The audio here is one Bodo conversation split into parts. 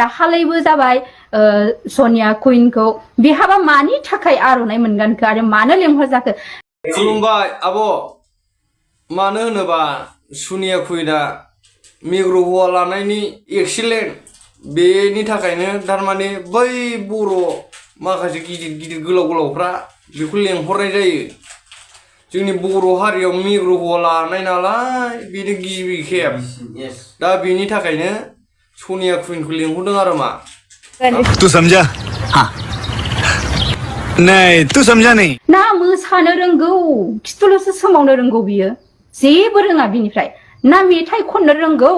दाखालैबो जाबाय सनिया कुइनखौ बिहाबा मानि थाखाय आर'नाइ मोनगोनखो आरो मानो लेंहरजाखो खुलुमबाय आब' मानो होनोबा सनिया कुइना मिग्रहवा लानायनि एक्सिलेन्ट बेनि थाखायनो थारमाने बै बर' माखासे गिदिर गिदिर गोलाव गोलावफ्रा बेखौ लेंहरनाय जायो जोंनि बर' हारियाव मिग्रहवा लानाय नालाय बेनो गिबि खेब दा बेनि थाखायनो सनिया कुइनखौ लेंहरदों आरो मा तू समझा हाँ नहीं तू समझा नहीं ना मोसानो रोंगौ खिथुल'सो सोमावनो रोंगौ बियो जेबो रोङा बिनिफ्राय ना मेथाइ खननो रोंगौ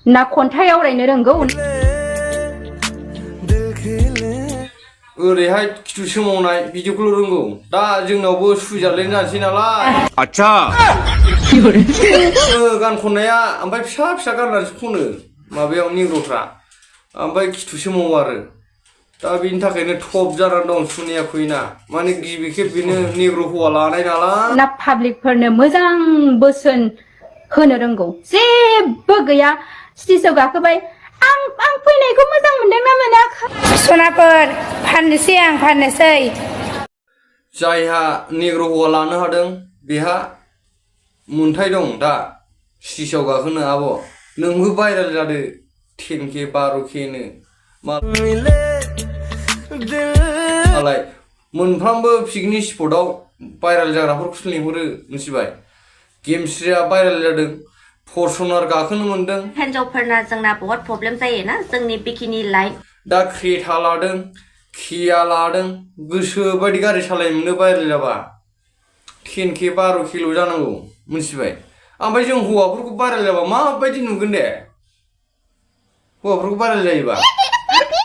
ना खन्थाइ आवरायनो रोंगौ ओरैहाय खिथु सोमावनाय बिदिखौल' रोंगौ दा जोंनावबो सुइजारलेण्ड जानोसै नालाय अच्छा गान खननाया ओमफ्राय फिसा फिसा गाननानैसो खनो माबायाव निग्र'फ्रा ओमफ्राय खिथु सोमावो आरो दा बेनि थाखायनो टप जानानै दं सनिया कुइना माने गिबि खेब बेनो निग्र' हौवा लानाय नालाय ना पाब्लिकफोरनो मोजां बोसोन होनो रोंगौ जेबो गैया स्टेजआव गाखोबाय आं फैनायखौ मोजां मोनदोंना मोनाखै सनाफोर फाननोसै आं फाननोसै जायहा निग्र' हौवा लानो हादों बेहा मोनथाय दं दा स्टेजआव गाखोनो आब' नोंबो भाइरेल जादो 10K 12K नो मालाय मोनफ्रामबो पिकनिक स्पटआव भाइरेल जाग्राफोरखौसो लिंहरो मिथिबाय गेमस्रिया भाइरेल जादों फरसनार गाखोनो मोनदों हिन्जावफोरना जोंना बहुत प्रब्लेम जायोना जोंनि बिकिनि लाइन दा क्रेटा लादों किया लादों गोसो बायदि गारि सालायनो मोनो भाइरेल जाबा 10K 12K ल' जानांगौ मिथिबाय ओमफ्राय जों हौवाफोरखौ भाइरेल जाबा माबायदि नुगोन दे हौवाफोरखौ भाइरेल जायोबा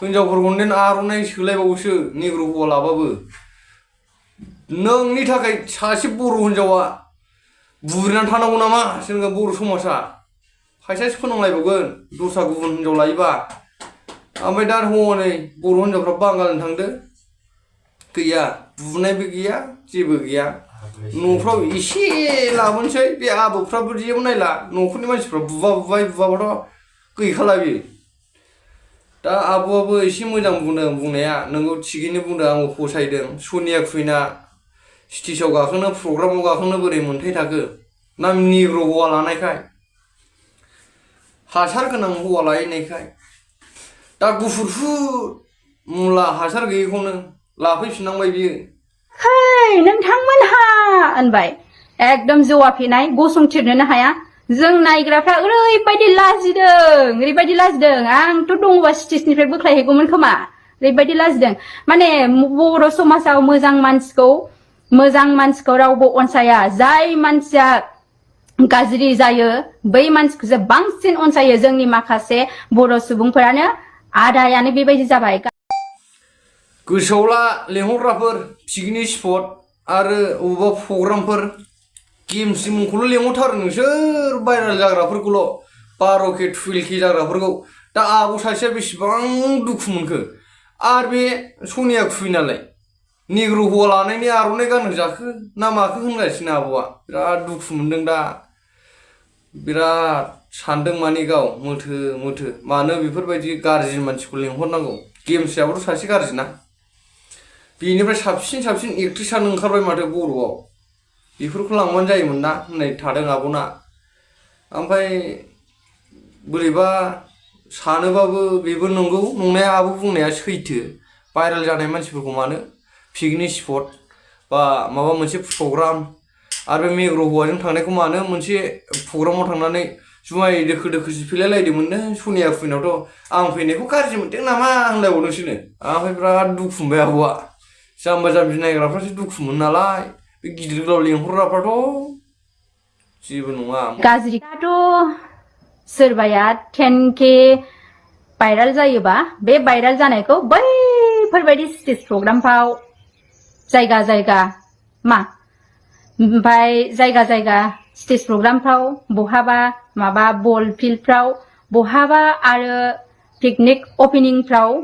हिन्जावफोरखौ देन आर'नाइ सोलायबावोसो निग्र' हौवा लाबाबो नोंनि थाखाय सासे बर' हिन्जावा बुरिनानै थानांगौ नामा जोंनि बर' समाजा फैसासो फोनांलायबावगोन दस्रा गुबुन हिन्जाव लायोबा ओमफ्राय दा हनै बर' हिन्जावफ्रा बांगालनो थांदो गैया बुनायबो गैया जेबो गैया न'फ्राव एसे लाबोनोसै बे आबौफ्राबो जेबो नायला न'खरनि मानसिफ्रा बुबाबाथ' गैखाला बियो दा आब'आबो एसे मोजां बुंदों बुंनाया नोंगौ थिगैनो बुंदों आंबो फसायदों सनिया कुइना स्टेजआव गाखोनो प्रग्रामाव गाखोनो बोरै मोन्थाय थाखो ना निग्र' हौवा लानायखाय हासार गोनां हौवा लायनायखाय दा गुफुरफुर मुला हासार गैयैखौनो लाफैफिननांबाय बियो है नोंथांमोनहा होनबाय एकदम जौवाफेनाय गसंथिरनोनो हाया जों नायग्राफ्रा ओरैबायदि लाजिदों आंथ' दङबा स्टेजनिफ्राय बोख्लायहैगौमोन खोमा ओरैबायदि लाजिदों माने बर' समाजाव मोजां मानसिखौ रावबो अनसाया जाय मानसिया गाज्रि जायो बै मानसिखौसो बांसिन अनसायो जोंनि माखासे बर' सुबुंफोरानो आदायानो बेबायदि जाबाय गोसोआव ला लेंहरग्राफोर पिकनिक स्पट आरो अबेबा प्रग्रामफोर गेमस्रि मुंखौल' लेंहरथारो नोंसोर भाइरेल जाग्राफोरखौल' 12K 12K जाग्राफोरखौ दा आब' सासेया बेसेबां दुखु मोनखो आरो बे सनिया कुइनालाय निग्र' हौवा लानायनि आर'नाइ गानहो जाखो ना माखो होनगासिनो आब'आ बिराद दुखु मोनदों दा बिराद सानदों माने गाव मोथो मानो बेफोरबायदि गाज्रि मानसिखौ लेंहरनांगौ गेमस्रियाबोथ' सासे गाज्रिना बेनिफ्राय साबसिन एक्ट्रिसानो ओंखारबाय माथो बर'आव बेफोरखौ लांबानो जायोमोन ना होननाय थादों आब'ना ओमफ्राय बोरैबा सानोबाबो बेबो नंगौ नंनाया आब' बुंनाया सैथो भाइरेल जानाय मानसिफोरखौ मानो पिकनिक स्पट बा माबा मोनसे प्रग्राम आरो बे निग्र' हौवाजों थांनायखौ मानो मोनसे प्रग्रामाव थांनानै जुमाय दोखो सिफिलायलायदोंमोननो सनिया कुइनावथ' आं फैनायखौ गाज्रि मोनदों नामा होनलायबावदोंसोनो ओमफ्राय बिराद दुखु मोनबाय आब'आ जाम्बा जाम्बि नायग्राफ्रासो दुखु मोनो नालाय बे गिदिर गोलाव लेंहरग्राफ्राथ' जेबो नङा गाज्रियाथ' सोरबाया 10K भाइरेल जायोबा बे भाइरेल जानायखौ बैफोरबायदि स्टेज प्रग्रामफ्राव जायगा ओमफ्राय जायगा स्टेज प्रग्रामफ्राव बहाबा माबा बल फिल्डफ्राव बहाबा आरो पिकनिक अपेनिंफ्राव